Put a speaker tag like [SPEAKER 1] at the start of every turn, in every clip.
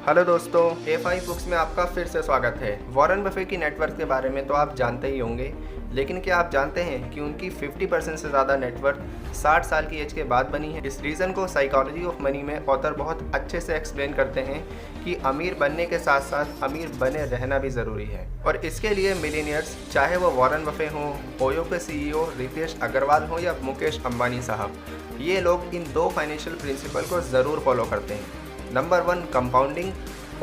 [SPEAKER 1] Hello दोस्तों, A5 books में आपका फिर से स्वागत है। वॉरेन बफे की नेटवर्थ के बारे में तो आप जानते ही होंगे, लेकिन क्या आप जानते हैं कि उनकी 50% से ज़्यादा नेटवर्थ 60 साल की एज के बाद बनी है। इस रीज़न को साइकोलॉजी ऑफ मनी में ऑथर बहुत अच्छे से एक्सप्लेन करते हैं कि अमीर बनने के साथ साथ अमीर बने रहना भी ज़रूरी है। और इसके लिए मिलीनियर्स, चाहे वो वॉरेन बफे हों, ओयो के CEO रितेश अग्रवाल हों या मुकेश अंबानी साहब, ये लोग इन दो फाइनेंशियल प्रिंसिपल को ज़रूर फॉलो करते हैं। नंबर 1 कंपाउंडिंग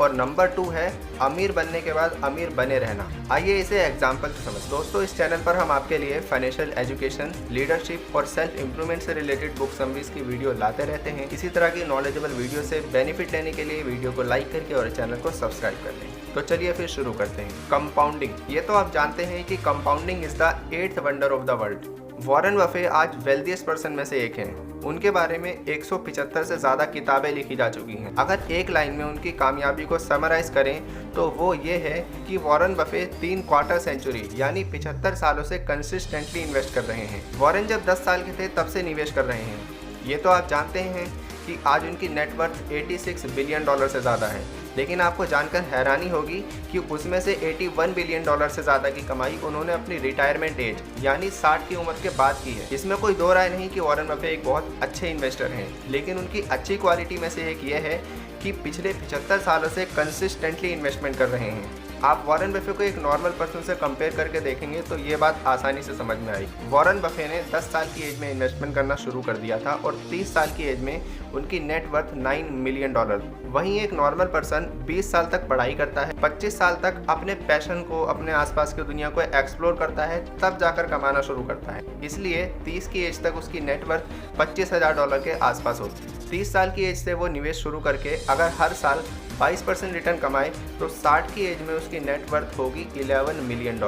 [SPEAKER 1] और नंबर 2 है अमीर बनने के बाद अमीर बने रहना। आइए इसे एग्जाम्पल से समझ। दोस्तों, इस चैनल पर हम आपके लिए फाइनेंशियल एजुकेशन, लीडरशिप और सेल्फ इंप्रूवमेंट से रिलेटेड बुक समरीज की वीडियो लाते रहते हैं। इसी तरह की नॉलेजेबल वीडियो से बेनिफिट लेने के लिए वीडियो को लाइक करके और चैनल को सब्सक्राइब कर लें। तो चलिए फिर शुरू करते हैं। कंपाउंडिंग, ये तो आप जानते हैं कि compounding is the 8th wonder of the world. Warren Buffett आज वेल्थिएस्ट पर्सन में से एक हैं। उनके बारे में 175 से ज़्यादा किताबें लिखी जा चुकी हैं। अगर एक लाइन में उनकी कामयाबी को समराइज करें तो वो ये है कि वॉरेन बफे 3 क्वार्टर सेंचुरी यानी 75 सालों से कंसिस्टेंटली इन्वेस्ट कर रहे हैं। वॉरेन जब 10 साल के थे तब से निवेश कर रहे हैं। ये तो आप जानते हैं कि आज उनकी नेटवर्थ $86 बिलियन से ज़्यादा है, लेकिन आपको जानकर हैरानी होगी कि उसमें से $81 बिलियन से ज़्यादा की कमाई उन्होंने अपनी रिटायरमेंट एज यानी 60 की उम्र के बाद की है। इसमें कोई दो राय नहीं कि वॉरेन बफे एक बहुत अच्छे इन्वेस्टर हैं, लेकिन उनकी अच्छी क्वालिटी में से एक ये है कि पिछले 75 सालों से कंसिस्टेंटली इन्वेस्टमेंट कर रहे हैं। आप वॉरेन बफे को एक नॉर्मल पर्सन से कंपेयर करके देखेंगे तो ये बात आसानी से समझ में आई। वॉरेन बफे ने 10 साल की एज में इन्वेस्टमेंट करना शुरू कर दिया था और 30 साल की एज में उनकी नेटवर्थ $9 मिलियन। वहीं एक नॉर्मल पर्सन 20 साल तक पढ़ाई करता है, 25 साल तक अपने पैशन को, अपने आसपास की दुनिया को एक्सप्लोर करता है, तब जाकर कमाना शुरू करता है। इसलिए 30 की एज तक उसकी नेटवर्थ $25,000 के आसपास होती है। 30 साल की एज से वो निवेश शुरू करके अगर हर साल 22% रिटर्न कमाए तो 60 की एज में उसकी नेटवर्थ होगी $11 मिलियन,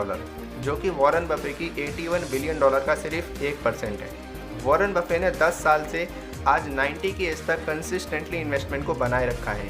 [SPEAKER 1] जो कि वॉरेन बफे की $81 बिलियन का सिर्फ 1% है। वॉरेन बफे ने 10 साल से आज 90 की एज तक कंसिस्टेंटली इन्वेस्टमेंट को बनाए रखा है।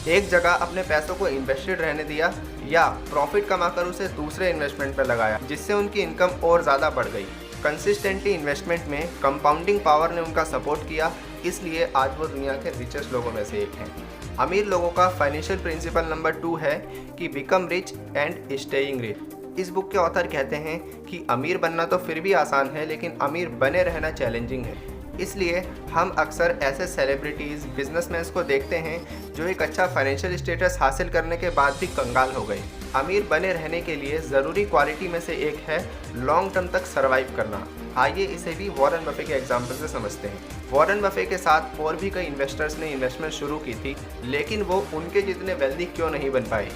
[SPEAKER 1] एक जगह अपने पैसों को इन्वेस्टेड रहने दिया या प्रॉफिट कमाकर उसे दूसरे इन्वेस्टमेंट पर लगाया, जिससे उनकी इनकम और ज़्यादा बढ़ गई। कंसिस्टेंटली इन्वेस्टमेंट में कंपाउंडिंग पावर ने उनका सपोर्ट किया, इसलिए आज वो दुनिया के रिचेस्ट लोगों में से एक हैं। अमीर लोगों का फाइनेंशियल प्रिंसिपल नंबर 2 है कि become rich and staying rich. इस बुक के ऑथर कहते हैं कि अमीर बनना तो फिर भी आसान है, लेकिन अमीर बने रहना चैलेंजिंग है। इसलिए हम अक्सर ऐसे सेलिब्रिटीज़, बिजनेसमैन को देखते हैं जो एक अच्छा फाइनेंशियल स्टेटस हासिल करने के बाद भी कंगाल हो गए। अमीर बने रहने के लिए ज़रूरी क्वालिटी में से एक है लॉन्ग टर्म तक सर्वाइव करना। आइए इसे भी वॉरेन बफे के एग्जाम्पल से समझते हैं। वॉरेन बफे के साथ और भी कई इन्वेस्टर्स ने इन्वेस्टमेंट शुरू की थी, लेकिन वो उनके जितने वेल्दी क्यों नहीं बन पाए?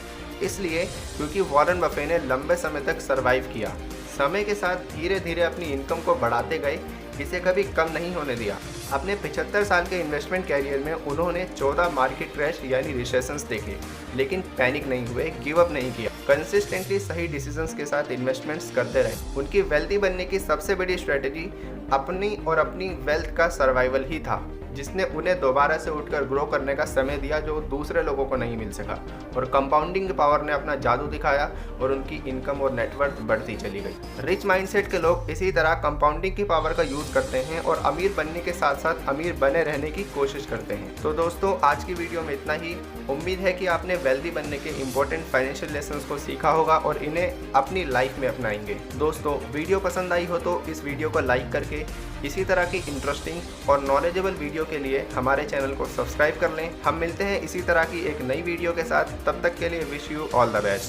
[SPEAKER 1] इसलिए क्योंकि वॉरेन बफे ने लंबे समय तक सर्वाइव किया, समय के साथ धीरे धीरे अपनी इनकम को बढ़ाते गए, इसे कभी कम नहीं होने दिया। अपने 75 साल के इन्वेस्टमेंट कैरियर में उन्होंने 14 मार्केट क्रैश यानी रिसेशंस देखे, लेकिन पैनिक नहीं हुए, गिव अप नहीं किया। कंसिस्टेंटली सही डिसीजंस के साथ इन्वेस्टमेंट्स करते रहे। उनकी वेल्थी बनने की सबसे बड़ी स्ट्रेटजी अपनी वेल्थ का सर्वाइवल ही था, जिसने उन्हें दोबारा से उठकर ग्रो करने का समय दिया जो दूसरे लोगों को नहीं मिल सका। और कंपाउंडिंग पावर ने अपना जादू दिखाया और उनकी इनकम और नेटवर्थ बढ़ती चली गई। रिच माइंडसेट के लोग इसी तरह कंपाउंडिंग की पावर का यूज़ करते हैं और अमीर बनने के साथ साथ अमीर बने रहने की कोशिश करते हैं। तो दोस्तों, आज की वीडियो में इतना ही। उम्मीद है कि आपने वेल्दी बनने के इंपॉर्टेंट फाइनेंशियल लेसन्स को सीखा होगा और इन्हें अपनी लाइफ में अपनाएंगे। दोस्तों, वीडियो पसंद आई हो तो इस वीडियो को लाइक करके इसी तरह की इंटरेस्टिंग और नॉलेजेबल वीडियो के लिए हमारे चैनल को सब्सक्राइब कर लें। हम मिलते हैं इसी तरह की एक नई वीडियो के साथ। तब तक के लिए wish you all the best.